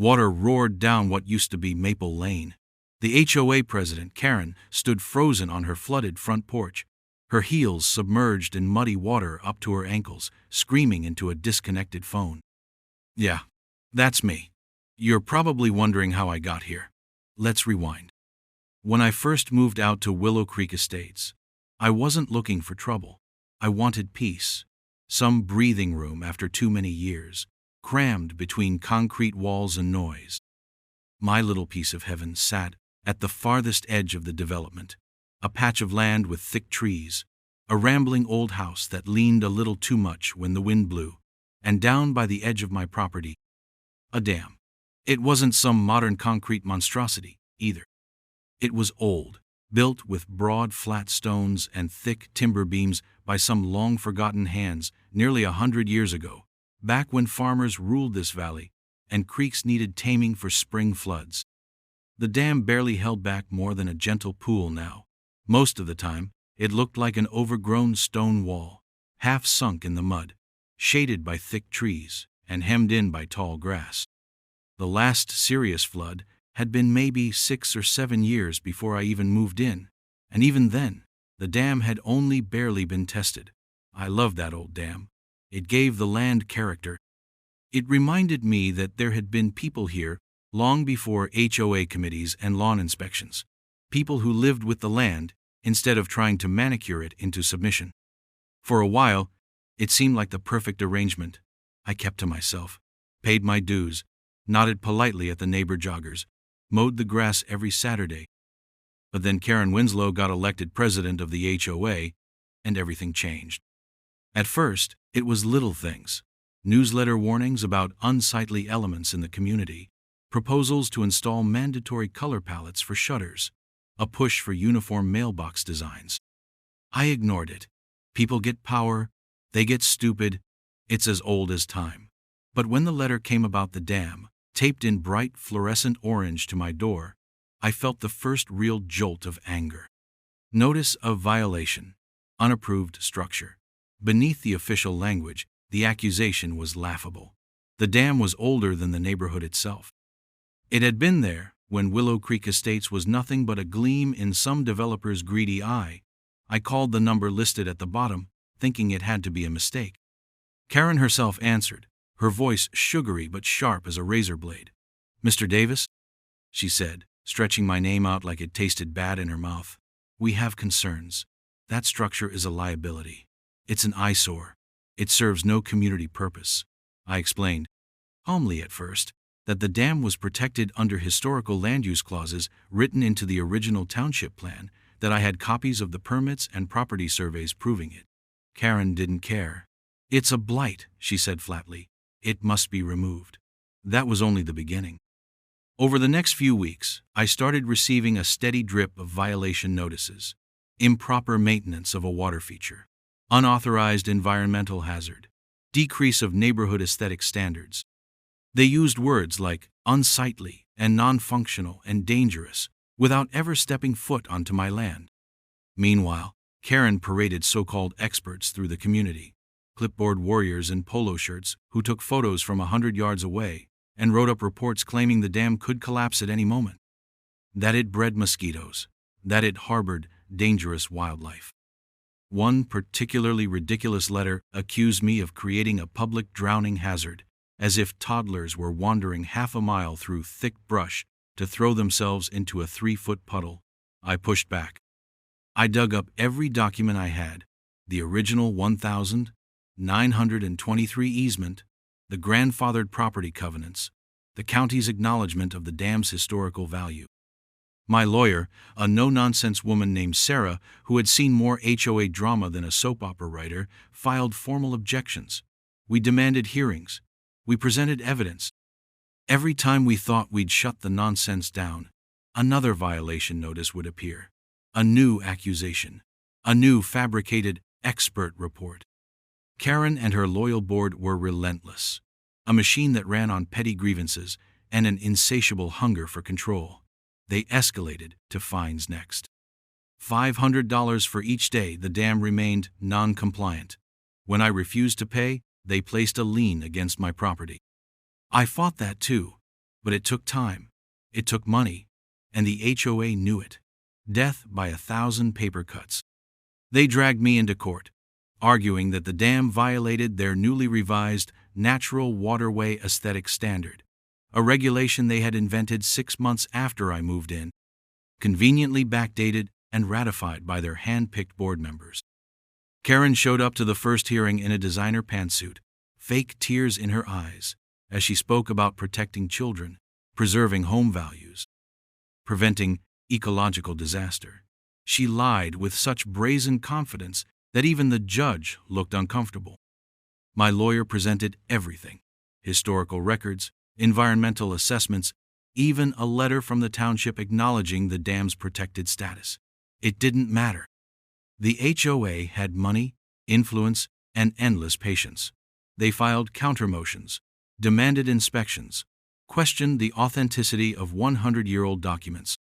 Water roared down what used to be Maple Lane. The HOA president, Karen, stood frozen on her flooded front porch, her heels submerged in muddy water up to her ankles, screaming into a disconnected phone. "Yeah, that's me. You're probably wondering how I got here. Let's rewind. When I first moved out to Willow Creek Estates, I wasn't looking for trouble. I wanted peace, some breathing room after too many years, crammed between concrete walls and noise. My little piece of heaven sat at the farthest edge of the development, a patch of land with thick trees, a rambling old house that leaned a little too much when the wind blew, and down by the edge of my property, a dam. It wasn't some modern concrete monstrosity, either. It was old, built with broad flat stones and thick timber beams by some long-forgotten hands nearly 100 years ago, back when farmers ruled this valley and creeks needed taming for spring floods. The dam barely held back more than a gentle pool now. Most of the time, it looked like an overgrown stone wall, half sunk in the mud, shaded by thick trees and hemmed in by tall grass. The last serious flood had been maybe 6 or 7 years before I even moved in, and even then, the dam had only barely been tested. I loved that old dam. It gave the land character. It reminded me that there had been people here long before HOA committees and lawn inspections, people who lived with the land instead of trying to manicure it into submission. For a while, it seemed like the perfect arrangement. I kept to myself, paid my dues, nodded politely at the neighbor joggers, mowed the grass every Saturday. But then Karen Winslow got elected president of the HOA, and everything changed. At first, it was little things: newsletter warnings about unsightly elements in the community, proposals to install mandatory color palettes for shutters, a push for uniform mailbox designs. I ignored it. People get power, they get stupid, it's as old as time. But when the letter came about the dam, taped in bright fluorescent orange to my door, I felt the first real jolt of anger. Notice of violation, unapproved structure. Beneath the official language, the accusation was laughable. The dam was older than the neighborhood itself. It had been there when Willow Creek Estates was nothing but a gleam in some developer's greedy eye. I called the number listed at the bottom, thinking it had to be a mistake. Karen herself answered, her voice sugary but sharp as a razor blade. "Mr. Davis?" she said, stretching my name out like it tasted bad in her mouth. "We have concerns. That structure is a liability. It's an eyesore. It serves no community purpose." I explained, calmly at first, that the dam was protected under historical land use clauses written into the original township plan, that I had copies of the permits and property surveys proving it. Karen didn't care. "It's a blight," she said flatly. "It must be removed." That was only the beginning. Over the next few weeks, I started receiving a steady drip of violation notices: improper maintenance of a water feature, unauthorized environmental hazard, decrease of neighborhood aesthetic standards. They used words like unsightly and non-functional and dangerous without ever stepping foot onto my land. Meanwhile, Karen paraded so-called experts through the community, clipboard warriors in polo shirts who took photos from 100 yards away and wrote up reports claiming the dam could collapse at any moment, that it bred mosquitoes, that it harbored dangerous wildlife. One particularly ridiculous letter accused me of creating a public drowning hazard, as if toddlers were wandering half a mile through thick brush to throw themselves into a 3-foot puddle. I pushed back. I dug up every document I had: the original 1,923 easement, the grandfathered property covenants, the county's acknowledgement of the dam's historical value. My lawyer, a no-nonsense woman named Sarah, who had seen more HOA drama than a soap opera writer, filed formal objections. We demanded hearings. We presented evidence. Every time we thought we'd shut the nonsense down, another violation notice would appear. A new accusation. A new fabricated expert report. Karen and her loyal board were relentless. A machine that ran on petty grievances and an insatiable hunger for control. They escalated to fines next. $500 for each day the dam remained non-compliant. When I refused to pay, they placed a lien against my property. I fought that too. But it took time. It took money. And the HOA knew it. Death by 1,000 paper cuts. They dragged me into court, arguing that the dam violated their newly revised Natural Waterway Aesthetic Standard, a regulation they had invented 6 months after I moved in, conveniently backdated and ratified by their hand-picked board members. Karen showed up to the first hearing in a designer pantsuit, fake tears in her eyes, as she spoke about protecting children, preserving home values, preventing ecological disaster. She lied with such brazen confidence that even the judge looked uncomfortable. My lawyer presented everything: historical records, environmental assessments, even a letter from the township acknowledging the dam's protected status. It didn't matter. The HOA had money, influence, and endless patience. They filed counter-motions, demanded inspections, questioned the authenticity of 100-year-old documents.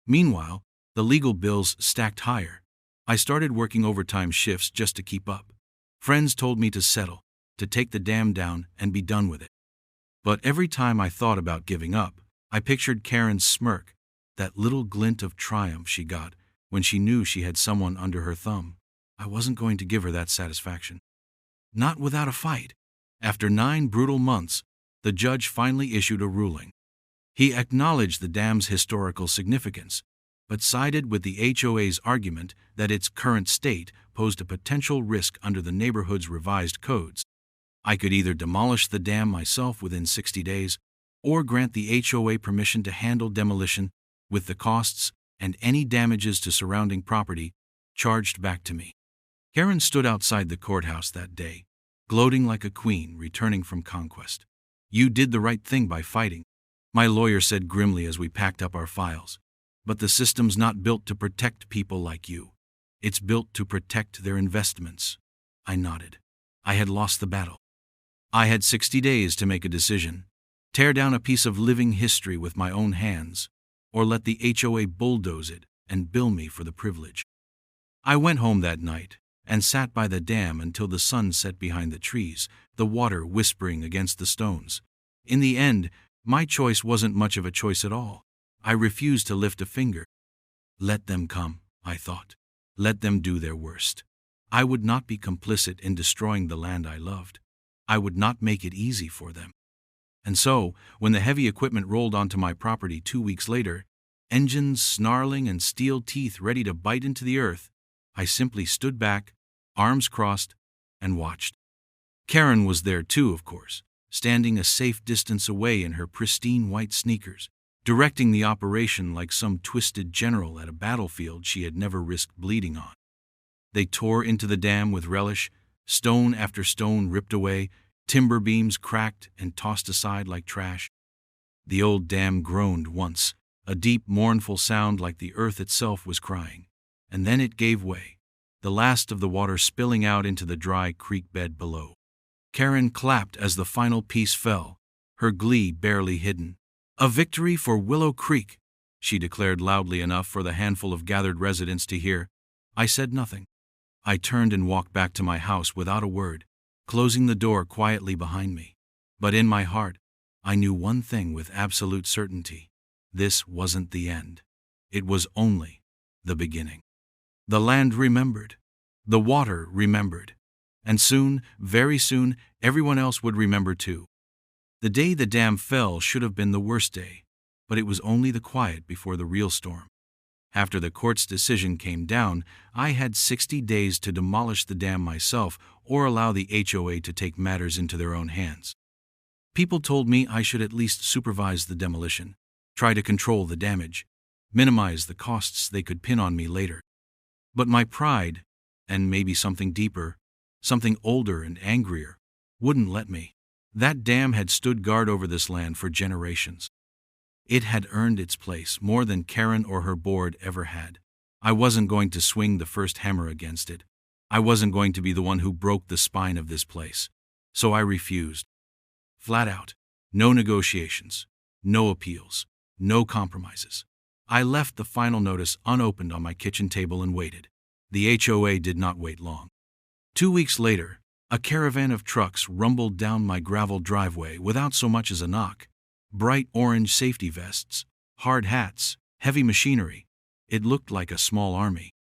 Meanwhile, the legal bills stacked higher. I started working overtime shifts just to keep up. Friends told me to settle, to take the dam down and be done with it. But every time I thought about giving up, I pictured Karen's smirk, that little glint of triumph she got when she knew she had someone under her thumb. I wasn't going to give her that satisfaction. Not without a fight. After 9 brutal months, the judge finally issued a ruling. He acknowledged the dam's historical significance, but sided with the HOA's argument that its current state posed a potential risk under the neighborhood's revised codes. I could either demolish the dam myself within 60 days or grant the HOA permission to handle demolition, with the costs and any damages to surrounding property charged back to me. Karen stood outside the courthouse that day, gloating like a queen returning from conquest. "You did the right thing by fighting," my lawyer said grimly as we packed up our files. "But the system's not built to protect people like you. It's built to protect their investments." I nodded. I had lost the battle. I had 60 days to make a decision: tear down a piece of living history with my own hands, or let the HOA bulldoze it and bill me for the privilege. I went home that night and sat by the dam until the sun set behind the trees, the water whispering against the stones. In the end, my choice wasn't much of a choice at all. I refused to lift a finger. Let them come, I thought. Let them do their worst. I would not be complicit in destroying the land I loved. I would not make it easy for them. And so, when the heavy equipment rolled onto my property 2 weeks later, engines snarling and steel teeth ready to bite into the earth, I simply stood back, arms crossed, and watched. Karen was there too, of course, standing a safe distance away in her pristine white sneakers, directing the operation like some twisted general at a battlefield she had never risked bleeding on. They tore into the dam with relish, stone after stone ripped away, timber beams cracked and tossed aside like trash. The old dam groaned once, a deep, mournful sound like the earth itself was crying, and then it gave way, the last of the water spilling out into the dry creek bed below. Karen clapped as the final piece fell, her glee barely hidden. "A victory for Willow Creek," she declared loudly enough for the handful of gathered residents to hear. I said nothing. I turned and walked back to my house without a word, closing the door quietly behind me. But in my heart, I knew one thing with absolute certainty: this wasn't the end. It was only the beginning. The land remembered. The water remembered. And soon, very soon, everyone else would remember too. The day the dam fell should have been the worst day, but it was only the quiet before the real storm. After the court's decision came down, I had 60 days to demolish the dam myself or allow the HOA to take matters into their own hands. People told me I should at least supervise the demolition, try to control the damage, minimize the costs they could pin on me later. But my pride, and maybe something deeper, something older and angrier, wouldn't let me. That dam had stood guard over this land for generations. It had earned its place more than Karen or her board ever had. I wasn't going to swing the first hammer against it. I wasn't going to be the one who broke the spine of this place. So I refused. Flat out. No negotiations. No appeals. No compromises. I left the final notice unopened on my kitchen table and waited. The HOA did not wait long. 2 weeks later, a caravan of trucks rumbled down my gravel driveway without so much as a knock. Bright orange safety vests, hard hats, heavy machinery. It looked like a small army.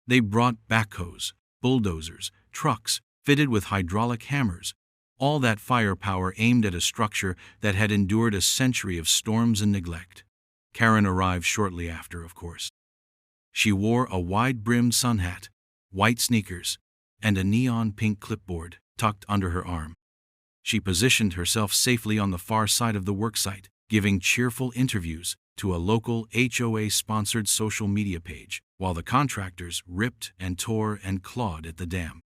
They brought backhoes, bulldozers, trucks, fitted with hydraulic hammers, all that firepower aimed at a structure that had endured a century of storms and neglect. Karen arrived shortly after, of course. She wore a wide-brimmed sun hat, white sneakers, and a neon pink clipboard tucked under her arm. She positioned herself safely on the far side of the worksite, giving cheerful interviews to a local HOA-sponsored social media page, while the contractors ripped and tore and clawed at the dam.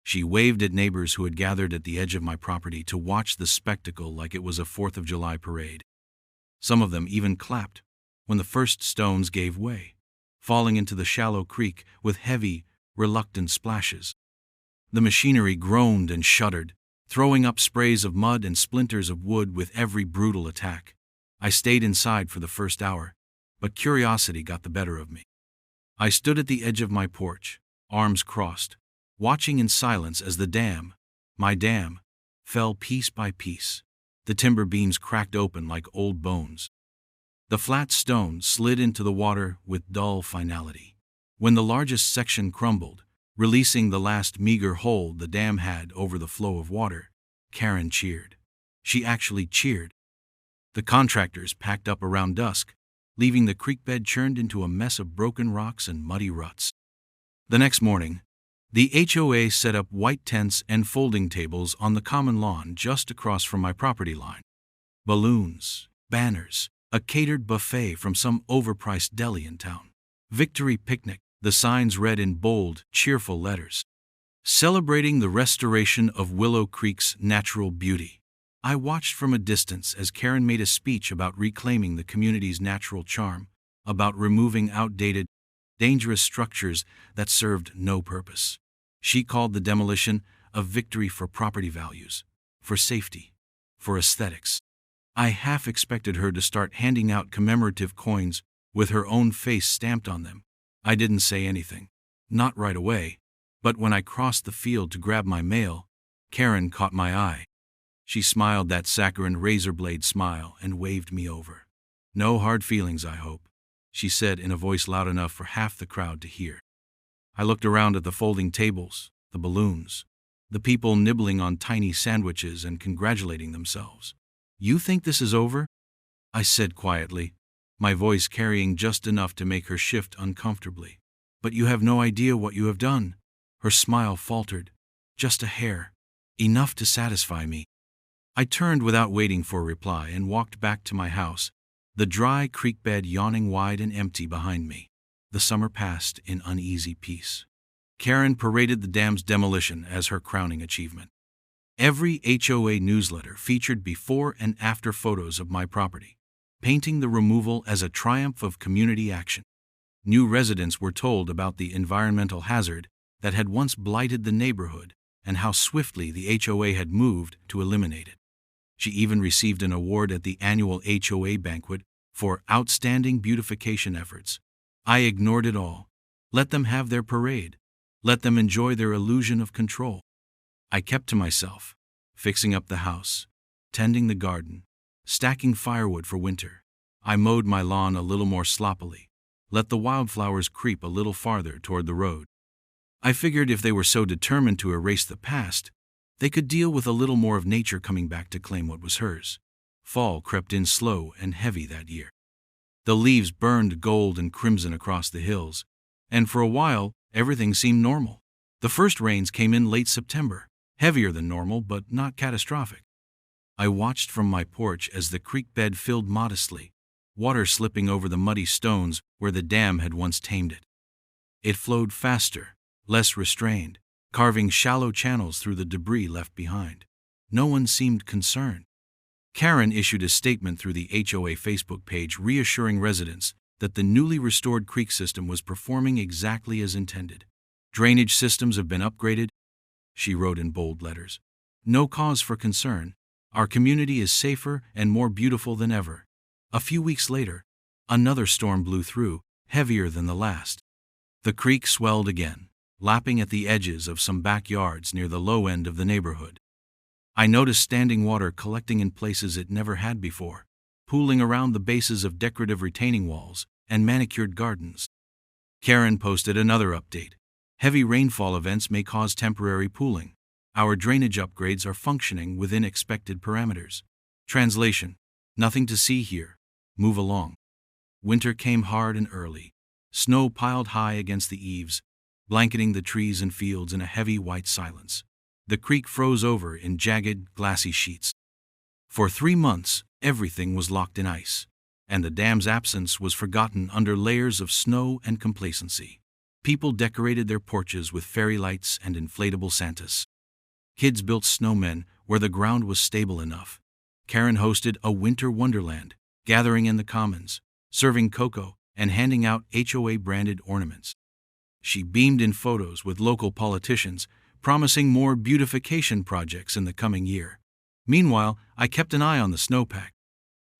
She waved at neighbors who had gathered at the edge of my property to watch the spectacle like it was a 4th of July parade. Some of them even clapped when the first stones gave way, falling into the shallow creek with heavy, reluctant splashes. The machinery groaned and shuddered, throwing up sprays of mud and splinters of wood with every brutal attack. I stayed inside for the first hour, but curiosity got the better of me. I stood at the edge of my porch, arms crossed, watching in silence as the dam, my dam, fell piece by piece. The timber beams cracked open like old bones. The flat stone slid into the water with dull finality. When the largest section crumbled, releasing the last meager hold the dam had over the flow of water, Karen cheered. She actually cheered. The contractors packed up around dusk, leaving the creek bed churned into a mess of broken rocks and muddy ruts. The next morning, the HOA set up white tents and folding tables on the common lawn just across from my property line. Balloons, banners, a catered buffet from some overpriced deli in town. Victory picnic, the signs read in bold, cheerful letters. Celebrating the restoration of Willow Creek's natural beauty. I watched from a distance as Karen made a speech about reclaiming the community's natural charm, about removing outdated, dangerous structures that served no purpose. She called the demolition a victory for property values, for safety, for aesthetics. I half expected her to start handing out commemorative coins with her own face stamped on them. I didn't say anything. Not right away, but when I crossed the field to grab my mail, Karen caught my eye. She smiled that saccharine razor-blade smile and waved me over. "No hard feelings, I hope," she said in a voice loud enough for half the crowd to hear. I looked around at the folding tables, the balloons, the people nibbling on tiny sandwiches and congratulating themselves. "You think this is over?" I said quietly, my voice carrying just enough to make her shift uncomfortably. "But you have no idea what you have done." Her smile faltered. "Just a hair. Enough to satisfy me." I turned without waiting for a reply and walked back to my house, the dry creek bed yawning wide and empty behind me. The summer passed in uneasy peace. Karen paraded the dam's demolition as her crowning achievement. Every HOA newsletter featured before and after photos of my property, painting the removal as a triumph of community action. New residents were told about the environmental hazard that had once blighted the neighborhood and how swiftly the HOA had moved to eliminate it. She even received an award at the annual HOA banquet for outstanding beautification efforts. I ignored it all. Let them have their parade. Let them enjoy their illusion of control. I kept to myself, fixing up the house, tending the garden, stacking firewood for winter. I mowed my lawn a little more sloppily, let the wildflowers creep a little farther toward the road. I figured if they were so determined to erase the past, they could deal with a little more of nature coming back to claim what was hers. Fall crept in slow and heavy that year. The leaves burned gold and crimson across the hills, and for a while, everything seemed normal. The first rains came in late September, heavier than normal but not catastrophic. I watched from my porch as the creek bed filled modestly, water slipping over the muddy stones where the dam had once tamed it. It flowed faster, less restrained, carving shallow channels through the debris left behind. No one seemed concerned. Karen issued a statement through the HOA Facebook page reassuring residents that the newly restored creek system was performing exactly as intended. "Drainage systems have been upgraded," she wrote in bold letters. "No cause for concern. Our community is safer and more beautiful than ever." A few weeks later, another storm blew through, heavier than the last. The creek swelled again, lapping at the edges of some backyards near the low end of the neighborhood. I noticed standing water collecting in places it never had before, pooling around the bases of decorative retaining walls and manicured gardens. Karen posted another update. Heavy rainfall events may cause temporary pooling. Our drainage upgrades are functioning within expected parameters. Translation: nothing to see here. Move along. Winter came hard and early. Snow piled high against the eaves, blanketing the trees and fields in a heavy white silence. The creek froze over in jagged, glassy sheets. For 3 months, everything was locked in ice, and the dam's absence was forgotten under layers of snow and complacency. People decorated their porches with fairy lights and inflatable Santas. Kids built snowmen where the ground was stable enough. Karen hosted a winter wonderland, gathering in the commons, serving cocoa, and handing out HOA-branded ornaments. She beamed in photos with local politicians, promising more beautification projects in the coming year. Meanwhile, I kept an eye on the snowpack.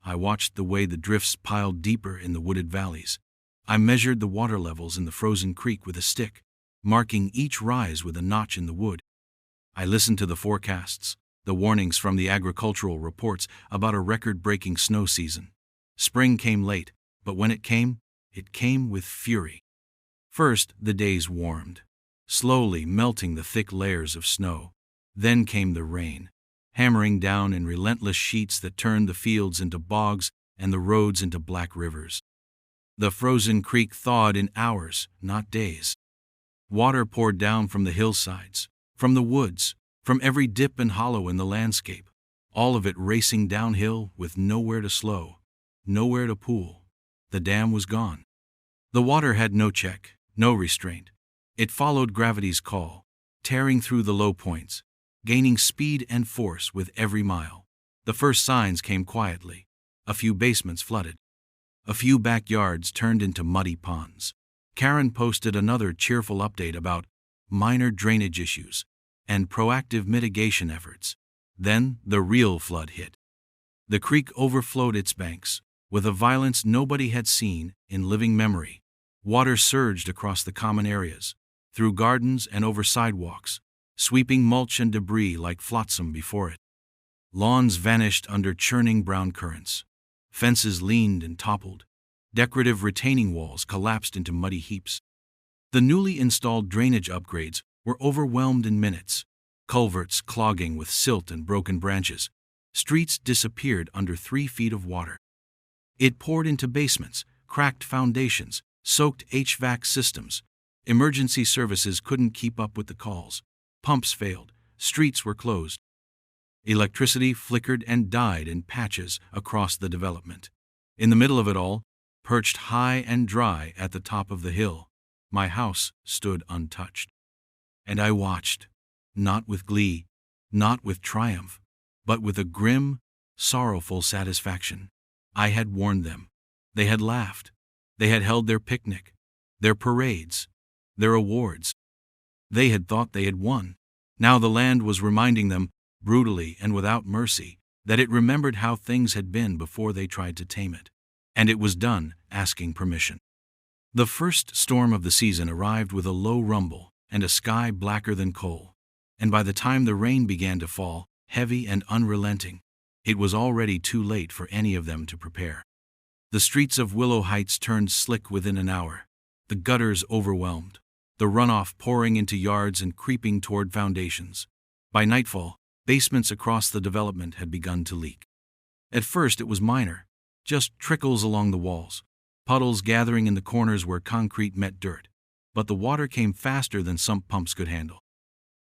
I watched the way the drifts piled deeper in the wooded valleys. I measured the water levels in the frozen creek with a stick, marking each rise with a notch in the wood. I listened to the forecasts, the warnings from the agricultural reports about a record-breaking snow season. Spring came late, but when it came with fury. First, the days warmed, slowly melting the thick layers of snow. Then came the rain, hammering down in relentless sheets that turned the fields into bogs and the roads into black rivers. The frozen creek thawed in hours, not days. Water poured down from the hillsides, from the woods, from every dip and hollow in the landscape, all of it racing downhill with nowhere to slow, nowhere to pool. The dam was gone. The water had no check, no restraint. It followed gravity's call, tearing through the low points, gaining speed and force with every mile. The first signs came quietly. A few basements flooded. A few backyards turned into muddy ponds. Karen posted another cheerful update about minor drainage issues and proactive mitigation efforts. Then the real flood hit. The creek overflowed its banks with a violence nobody had seen in living memory. Water surged across the common areas, through gardens and over sidewalks, sweeping mulch and debris like flotsam before it. Lawns vanished under churning brown currents. Fences leaned and toppled. Decorative retaining walls collapsed into muddy heaps. The newly installed drainage upgrades were overwhelmed in minutes, culverts clogging with silt and broken branches. Streets disappeared under 3 feet of water. It poured into basements, cracked foundations, soaked HVAC systems. Emergency services couldn't keep up with the calls. Pumps failed. Streets were closed. Electricity flickered and died in patches across the development. In the middle of it all, perched high and dry at the top of the hill, my house stood untouched. And I watched, not with glee, not with triumph, but with a grim, sorrowful satisfaction. I had warned them. They had laughed. They had held their picnic, their parades, their awards. They had thought they had won. Now the land was reminding them, brutally and without mercy, that it remembered how things had been before they tried to tame it. And it was done asking permission. The first storm of the season arrived with a low rumble and a sky blacker than coal. And by the time the rain began to fall, heavy and unrelenting, it was already too late for any of them to prepare. The streets of Willow Heights turned slick within an hour, the gutters overwhelmed, the runoff pouring into yards and creeping toward foundations. By nightfall, basements across the development had begun to leak. At first it was minor, just trickles along the walls, puddles gathering in the corners where concrete met dirt. But the water came faster than sump pumps could handle.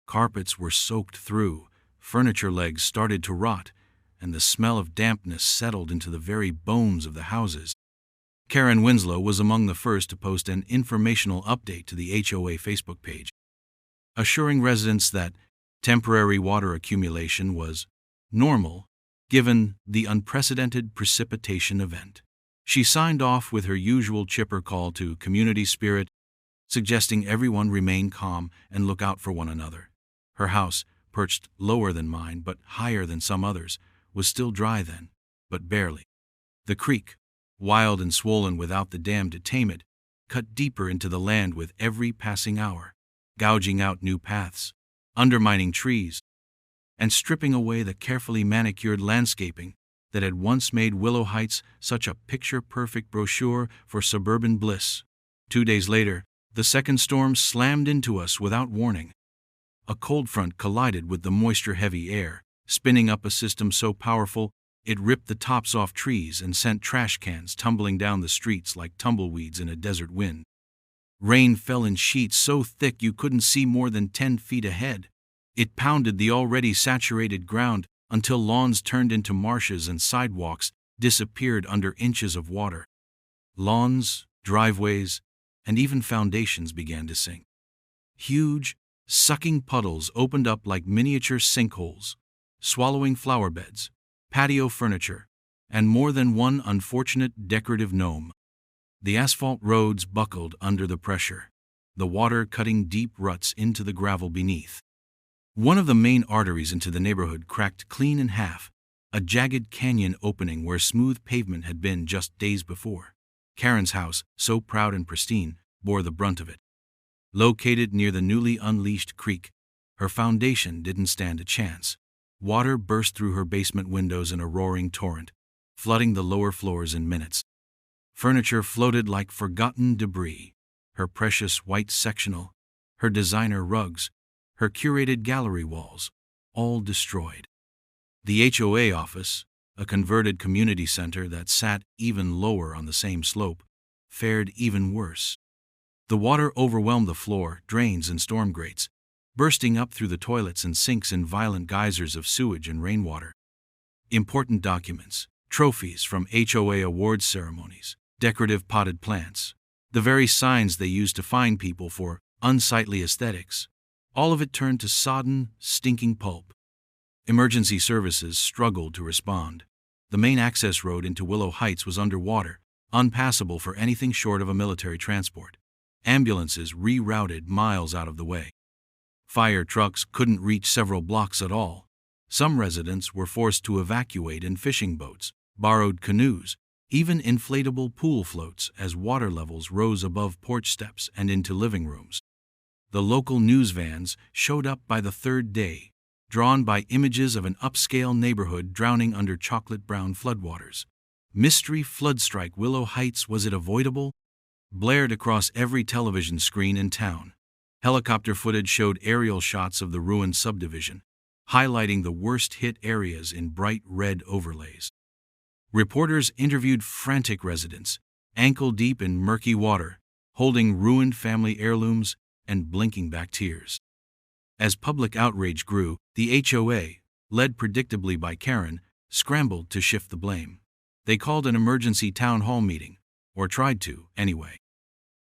Carpets were soaked through, furniture legs started to rot, and the smell of dampness settled into the very bones of the houses. Karen Winslow was among the first to post an informational update to the HOA Facebook page, assuring residents that temporary water accumulation was normal, given the unprecedented precipitation event. She signed off with her usual chipper call to community spirit, suggesting everyone remain calm and look out for one another. Her house, perched lower than mine but higher than some others, was still dry then, but barely. The creek, wild and swollen without the dam to tame it, cut deeper into the land with every passing hour, gouging out new paths, undermining trees, and stripping away the carefully manicured landscaping that had once made Willow Heights such a picture-perfect brochure for suburban bliss. 2 days later, the second storm slammed into us without warning. A cold front collided with the moisture-heavy air, spinning up a system so powerful it ripped the tops off trees and sent trash cans tumbling down the streets like tumbleweeds in a desert wind. Rain fell in sheets so thick you couldn't see more than 10 feet ahead. It pounded the already saturated ground until lawns turned into marshes and sidewalks disappeared under inches of water. Lawns, driveways, and even foundations began to sink. Huge, sucking puddles opened up like miniature sinkholes, swallowing flower beds, patio furniture, and more than one unfortunate decorative gnome. The asphalt roads buckled under the pressure, the water cutting deep ruts into the gravel beneath. One of the main arteries into the neighborhood cracked clean in half, a jagged canyon opening where smooth pavement had been just days before. Karen's house, so proud and pristine, bore the brunt of it. Located near the newly unleashed creek, her foundation didn't stand a chance. Water burst through her basement windows in a roaring torrent, flooding the lower floors in minutes. Furniture floated like forgotten debris, her precious white sectional, her designer rugs, her curated gallery walls, all destroyed. The HOA office, a converted community center that sat even lower on the same slope, fared even worse. The water overwhelmed the floor, drains, and storm grates, bursting up through the toilets and sinks in violent geysers of sewage and rainwater. Important documents, trophies from HOA awards ceremonies, decorative potted plants, the very signs they used to fine people for unsightly aesthetics, all of it turned to sodden, stinking pulp. Emergency services struggled to respond. The main access road into Willow Heights was underwater, unpassable for anything short of a military transport. Ambulances rerouted miles out of the way. Fire trucks couldn't reach several blocks at all. Some residents were forced to evacuate in fishing boats, borrowed canoes, even inflatable pool floats as water levels rose above porch steps and into living rooms. The local news vans showed up by the third day, drawn by images of an upscale neighborhood drowning under chocolate-brown floodwaters. Mystery flood strike Willow Heights, was it avoidable? Blared across every television screen in town. Helicopter footage showed aerial shots of the ruined subdivision, highlighting the worst-hit areas in bright red overlays. Reporters interviewed frantic residents, ankle-deep in murky water, holding ruined family heirlooms and blinking back tears. As public outrage grew, the HOA, led predictably by Karen, scrambled to shift the blame. They called an emergency town hall meeting, or tried to, anyway.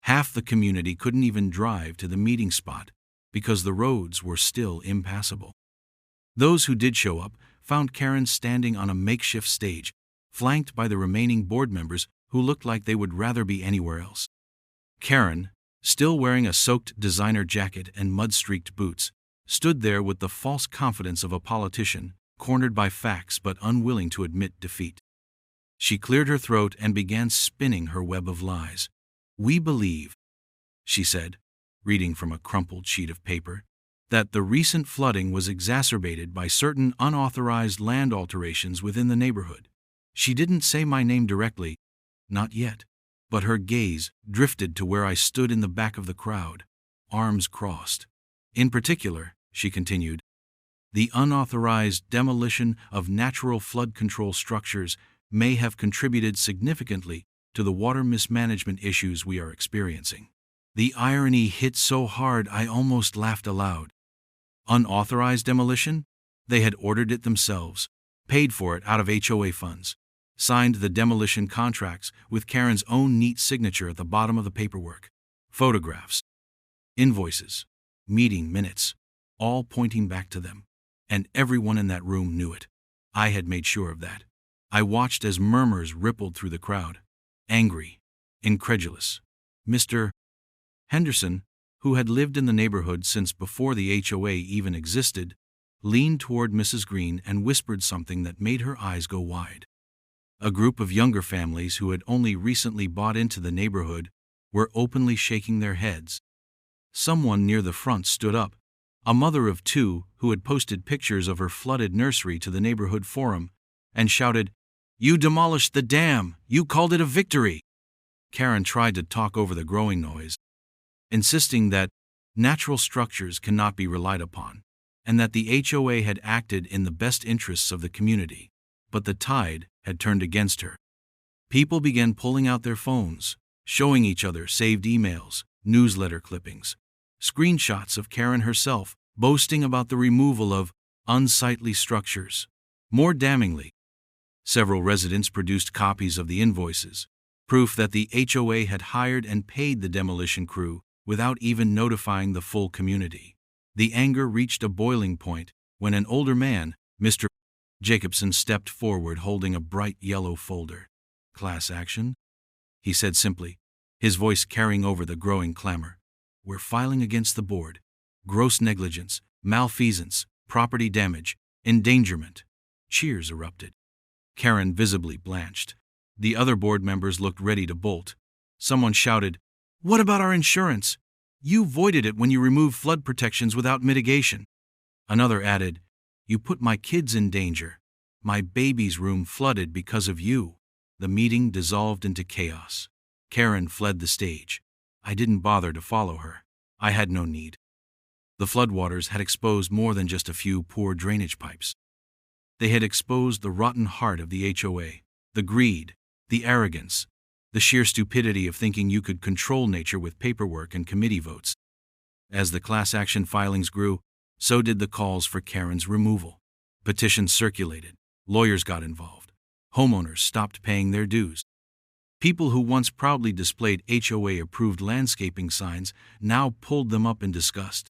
Half the community couldn't even drive to the meeting spot because the roads were still impassable. Those who did show up found Karen standing on a makeshift stage, flanked by the remaining board members who looked like they would rather be anywhere else. Karen, still wearing a soaked designer jacket and mud-streaked boots, stood there with the false confidence of a politician, cornered by facts but unwilling to admit defeat. She cleared her throat and began spinning her web of lies. "We believe," she said, reading from a crumpled sheet of paper, "that the recent flooding was exacerbated by certain unauthorized land alterations within the neighborhood." She didn't say my name directly, not yet, but her gaze drifted to where I stood in the back of the crowd, arms crossed. "In particular," she continued, "the unauthorized demolition of natural flood control structures may have contributed significantly to the water mismanagement issues we are experiencing." The irony hit so hard I almost laughed aloud. Unauthorized demolition? They had ordered it themselves, paid for it out of HOA funds, signed the demolition contracts with Karen's own neat signature at the bottom of the paperwork. Photographs, invoices, meeting minutes, all pointing back to them. And everyone in that room knew it. I had made sure of that. I watched as murmurs rippled through the crowd. Angry, incredulous. Mr. Henderson, who had lived in the neighborhood since before the HOA even existed, leaned toward Mrs. Green and whispered something that made her eyes go wide. A group of younger families who had only recently bought into the neighborhood were openly shaking their heads. Someone near the front stood up, a mother of two who had posted pictures of her flooded nursery to the neighborhood forum, and shouted, You demolished the dam. You called it a victory. Karen tried to talk over the growing noise, insisting that natural structures cannot be relied upon, and that the HOA had acted in the best interests of the community. But the tide had turned against her. People began pulling out their phones, showing each other saved emails, newsletter clippings, screenshots of Karen herself boasting about the removal of unsightly structures. More damningly, several residents produced copies of the invoices, proof that the HOA had hired and paid the demolition crew without even notifying the full community. The anger reached a boiling point when an older man, Mr. Jacobson, stepped forward holding a bright yellow folder. "Class action?" he said simply, his voice carrying over the growing clamor. "We're filing against the board. Gross negligence, malfeasance, property damage, endangerment." Cheers erupted. Karen visibly blanched. The other board members looked ready to bolt. Someone shouted, "What about our insurance? You voided it when you removed flood protections without mitigation." Another added, "You put my kids in danger. My baby's room flooded because of you." The meeting dissolved into chaos. Karen fled the stage. I didn't bother to follow her. I had no need. The floodwaters had exposed more than just a few poor drainage pipes. They had exposed the rotten heart of the HOA, the greed, the arrogance, the sheer stupidity of thinking you could control nature with paperwork and committee votes. As the class action filings grew, so did the calls for Karen's removal. Petitions circulated. Lawyers got involved. Homeowners stopped paying their dues. People who once proudly displayed HOA-approved landscaping signs now pulled them up in disgust.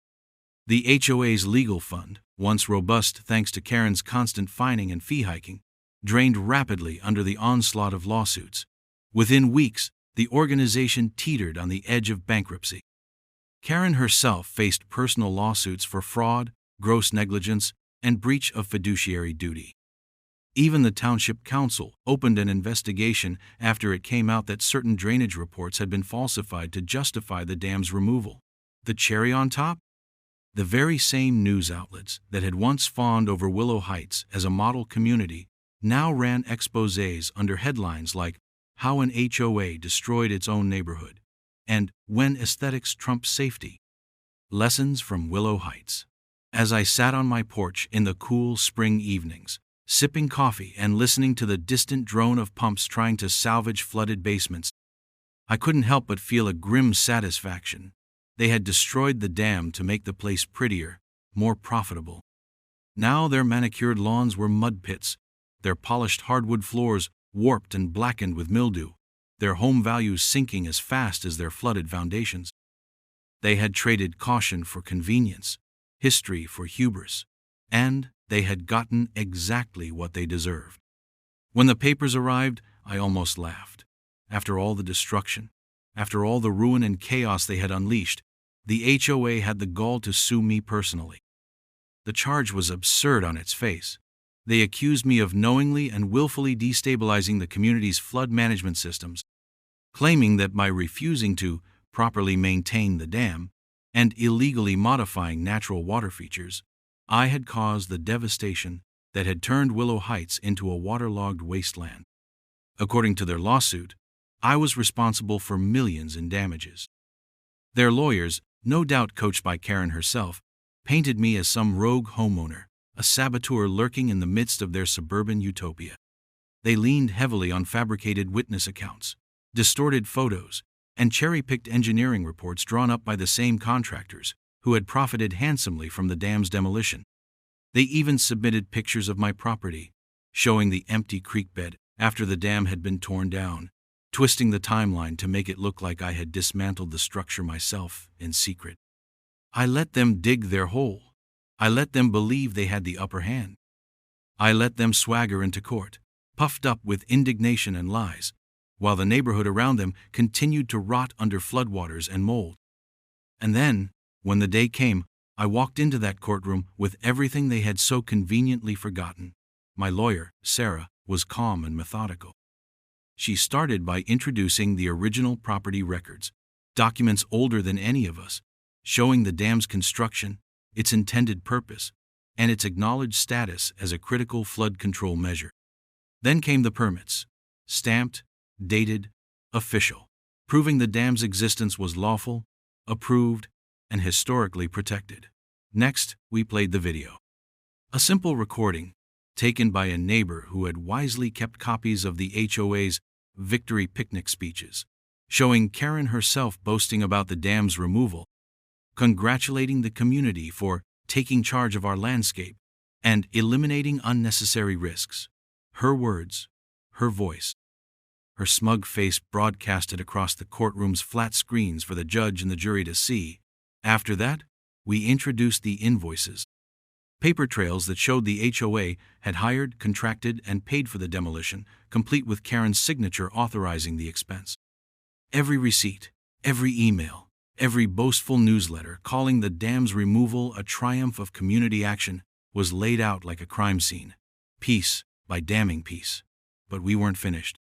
The HOA's legal fund, once robust thanks to Karen's constant fining and fee hiking, drained rapidly under the onslaught of lawsuits. Within weeks, the organization teetered on the edge of bankruptcy. Karen herself faced personal lawsuits for fraud, gross negligence, and breach of fiduciary duty. Even the Township Council opened an investigation after it came out that certain drainage reports had been falsified to justify the dam's removal. The cherry on top? The very same news outlets that had once fawned over Willow Heights as a model community now ran exposés under headlines like "How an HOA Destroyed Its Own Neighborhood" and "When Aesthetics Trump Safety." Lessons from Willow Heights. As I sat on my porch in the cool spring evenings, sipping coffee and listening to the distant drone of pumps trying to salvage flooded basements, I couldn't help but feel a grim satisfaction. They had destroyed the dam to make the place prettier, more profitable. Now their manicured lawns were mud pits, their polished hardwood floors warped and blackened with mildew, their home values sinking as fast as their flooded foundations. They had traded caution for convenience, history for hubris, and they had gotten exactly what they deserved. When the papers arrived, I almost laughed. After all the destruction, after all the ruin and chaos they had unleashed, the HOA had the gall to sue me personally. The charge was absurd on its face. They accused me of knowingly and willfully destabilizing the community's flood management systems, claiming that by refusing to properly maintain the dam and illegally modifying natural water features, I had caused the devastation that had turned Willow Heights into a waterlogged wasteland. According to their lawsuit, I was responsible for millions in damages. Their lawyers, no doubt coached by Karen herself, painted me as some rogue homeowner, a saboteur lurking in the midst of their suburban utopia. They leaned heavily on fabricated witness accounts, distorted photos, and cherry-picked engineering reports drawn up by the same contractors who had profited handsomely from the dam's demolition. They even submitted pictures of my property, showing the empty creek bed after the dam had been torn down, twisting the timeline to make it look like I had dismantled the structure myself in secret. I let them dig their hole. I let them believe they had the upper hand. I let them swagger into court, puffed up with indignation and lies, while the neighborhood around them continued to rot under floodwaters and mold. And then, when the day came, I walked into that courtroom with everything they had so conveniently forgotten. My lawyer, Sarah, was calm and methodical. She started by introducing the original property records, documents older than any of us, showing the dam's construction, its intended purpose, and its acknowledged status as a critical flood control measure. Then came the permits. Stamped, dated, official, proving the dam's existence was lawful, approved, and historically protected. Next, we played the video. A simple recording, taken by a neighbor who had wisely kept copies of the HOA's victory picnic speeches, showing Karen herself boasting about the dam's removal, congratulating the community for taking charge of our landscape, and eliminating unnecessary risks. Her words, her voice, her smug face broadcasted across the courtroom's flat screens for the judge and the jury to see. After that, we introduced the invoices. Paper trails that showed the HOA had hired, contracted, and paid for the demolition, complete with Karen's signature authorizing the expense. Every receipt, every email, every boastful newsletter calling the dam's removal a triumph of community action was laid out like a crime scene, piece by damning piece. But we weren't finished.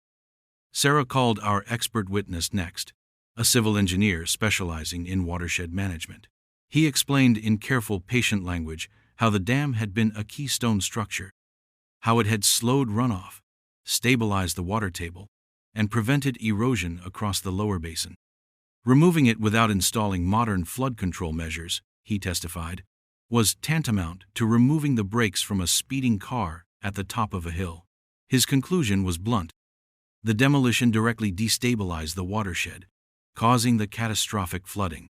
Sarah called our expert witness next, a civil engineer specializing in watershed management. He explained in careful, patient language how the dam had been a keystone structure, how it had slowed runoff, stabilized the water table, and prevented erosion across the lower basin. Removing it without installing modern flood control measures, he testified, was tantamount to removing the brakes from a speeding car at the top of a hill. His conclusion was blunt. The demolition directly destabilized the watershed, causing the catastrophic flooding.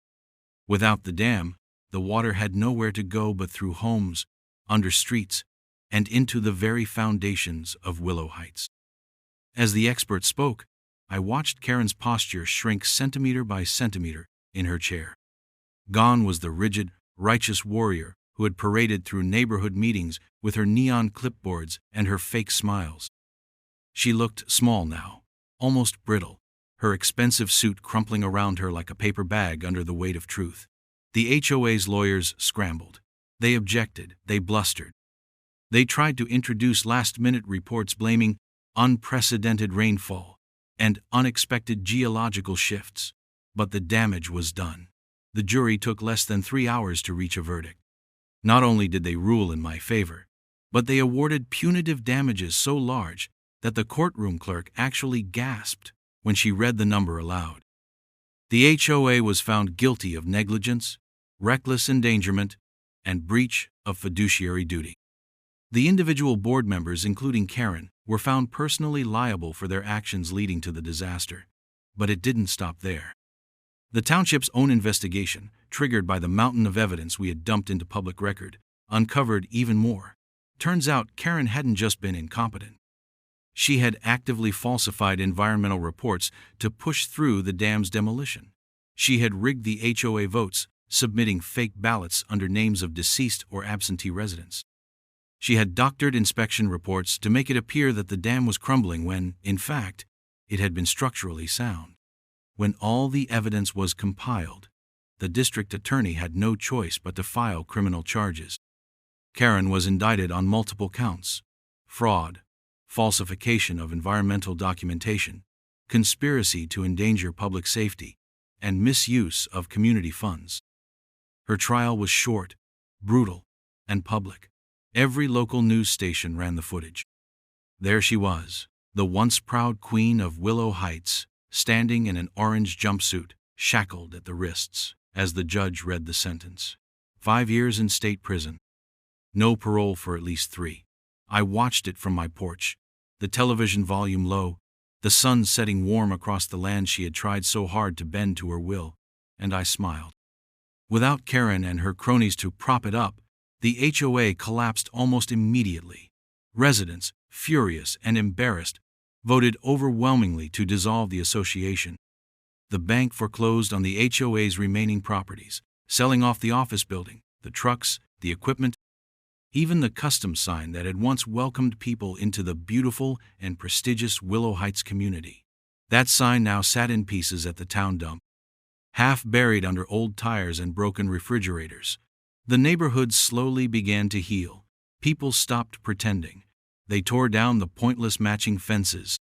Without the dam, the water had nowhere to go but through homes, under streets, and into the very foundations of Willow Heights. As the expert spoke, I watched Karen's posture shrink centimeter by centimeter in her chair. Gone was the rigid, righteous warrior who had paraded through neighborhood meetings with her neon clipboards and her fake smiles. She looked small now, almost brittle, her expensive suit crumpling around her like a paper bag under the weight of truth. The HOA's lawyers scrambled. They objected, they blustered. They tried to introduce last-minute reports blaming unprecedented rainfall and unexpected geological shifts, but the damage was done. The jury took less than 3 hours to reach a verdict. Not only did they rule in my favor, but they awarded punitive damages so large that the courtroom clerk actually gasped when she read the number aloud. The HOA was found guilty of negligence, reckless endangerment, and breach of fiduciary duty. The individual board members, including Karen, were found personally liable for their actions leading to the disaster. But it didn't stop there. The township's own investigation, triggered by the mountain of evidence we had dumped into public record, uncovered even more. Turns out Karen hadn't just been incompetent. She had actively falsified environmental reports to push through the dam's demolition. She had rigged the HOA votes, submitting fake ballots under names of deceased or absentee residents. She had doctored inspection reports to make it appear that the dam was crumbling when, in fact, it had been structurally sound. When all the evidence was compiled, the district attorney had no choice but to file criminal charges. Karen was indicted on multiple counts: fraud, falsification of environmental documentation, conspiracy to endanger public safety, and misuse of community funds. Her trial was short, brutal, and public. Every local news station ran the footage. There she was, the once proud queen of Willow Heights, standing in an orange jumpsuit, shackled at the wrists, as the judge read the sentence. 5 years in state prison. No parole for at least 3. I watched it from my porch, the television volume low, the sun setting warm across the land she had tried so hard to bend to her will, and I smiled. Without Karen and her cronies to prop it up, the HOA collapsed almost immediately. Residents, furious and embarrassed, voted overwhelmingly to dissolve the association. The bank foreclosed on the HOA's remaining properties, selling off the office building, the trucks, the equipment, even the customs sign that had once welcomed people into the beautiful and prestigious Willow Heights community. That sign now sat in pieces at the town dump, half buried under old tires and broken refrigerators. The neighborhood slowly began to heal. People stopped pretending. They tore down the pointless matching fences.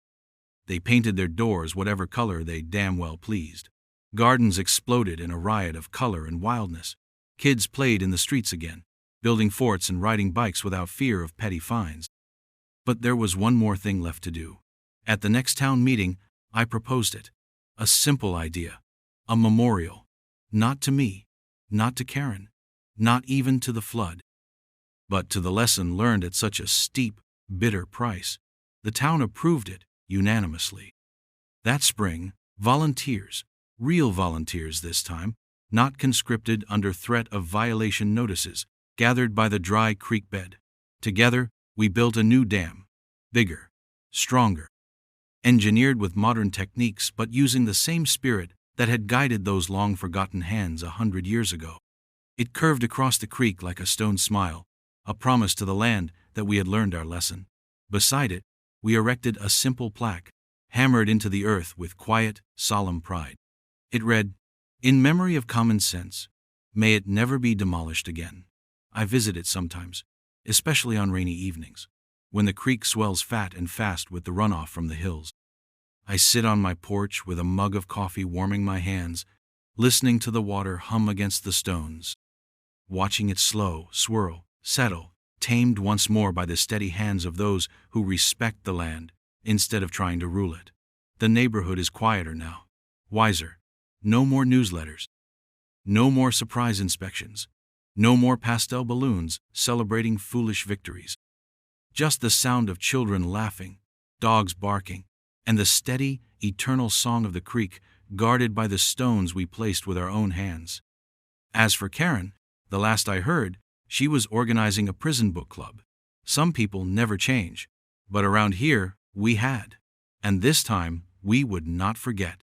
They painted their doors whatever color they damn well pleased. Gardens exploded in a riot of color and wildness. Kids played in the streets again, building forts and riding bikes without fear of petty fines. But there was one more thing left to do. At the next town meeting, I proposed it. A simple idea. A memorial. Not to me. Not to Karen. Not even to the flood. But to the lesson learned at such a steep, bitter price. The town approved it, unanimously. That spring, volunteers, real volunteers this time, not conscripted under threat of violation notices, gathered by the dry creek bed. Together, we built a new dam. Bigger. Stronger. Engineered with modern techniques but using the same spirit that had guided those long-forgotten hands 100 years ago. It curved across the creek like a stone smile, a promise to the land that we had learned our lesson. Beside it, we erected a simple plaque, hammered into the earth with quiet, solemn pride. It read, "In memory of common sense, may it never be demolished again." I visit it sometimes, especially on rainy evenings, when the creek swells fat and fast with the runoff from the hills. I sit on my porch with a mug of coffee warming my hands, listening to the water hum against the stones, watching it slow, swirl, settle, tamed once more by the steady hands of those who respect the land instead of trying to rule it. The neighborhood is quieter now, wiser. No more newsletters. No more surprise inspections. No more pastel balloons celebrating foolish victories. Just the sound of children laughing, dogs barking, and the steady, eternal song of the creek guarded by the stones we placed with our own hands. As for Karen, the last I heard, she was organizing a prison book club. Some people never change, but around here, we had. And this time, we would not forget.